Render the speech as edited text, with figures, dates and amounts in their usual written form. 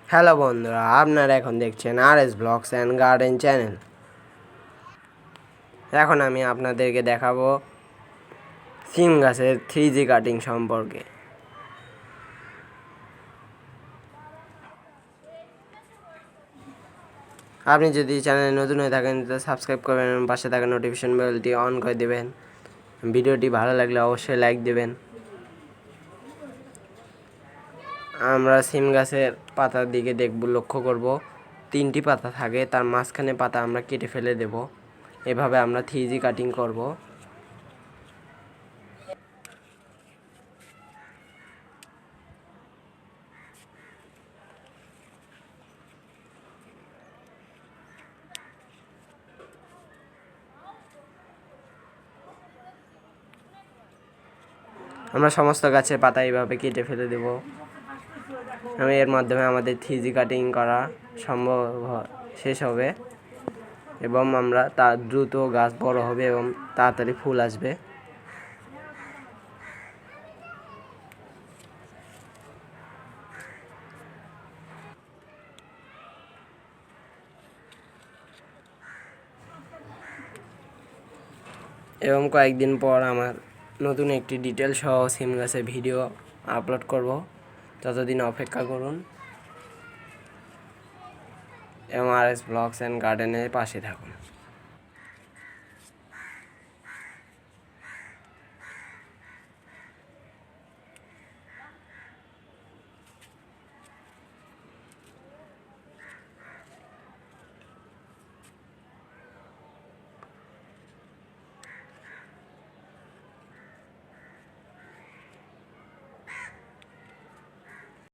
Hello বন্ধুরা, আপনারা এখন দেখছেন RS blogs and garden channel. এখন আমি আপনাদেরকে দেখাবো সিম গাছের 3G কাটিং সম্পর্কে। আপনি যদি চ্যানেলে নতুন হয়ে থাকেন তো সাবস্ক্রাইব করবেন এবং পাশে থাকা নোটিফিকেশন বেলটি অন করে দেবেন। ভিডিওটি ভালো লাগলে অবশ্যই লাইক দেবেন। আমরা সিম গাছের পাতার দিকে লক্ষ্য করব। 3টি পাতা থাকে, তার মাঝখানে পাতা আমরা কেটে ফেলে দেব। এভাবে আমরা 3G কাটিং করব। আমরা সমস্ত গাছের পাতা এইভাবে কেটে ফেলে দেব। এর মাধ্যমে আমাদের 3G কাটিং করা সম্ভব শেষ হবে এবং আমরা তার দ্রুত গাছ বড় হবে এবং তাড়াতাড়ি ফুল আসবে। এবং কয়েকদিন পর আমার নতুন একটি ডিটেল সহ সিম গাছের ভিডিও আপলোড করব। ততদিন অপেক্ষা করুন এবং RS ব্লগস অ্যান্ড গার্ডেনের পাশে থাকুন।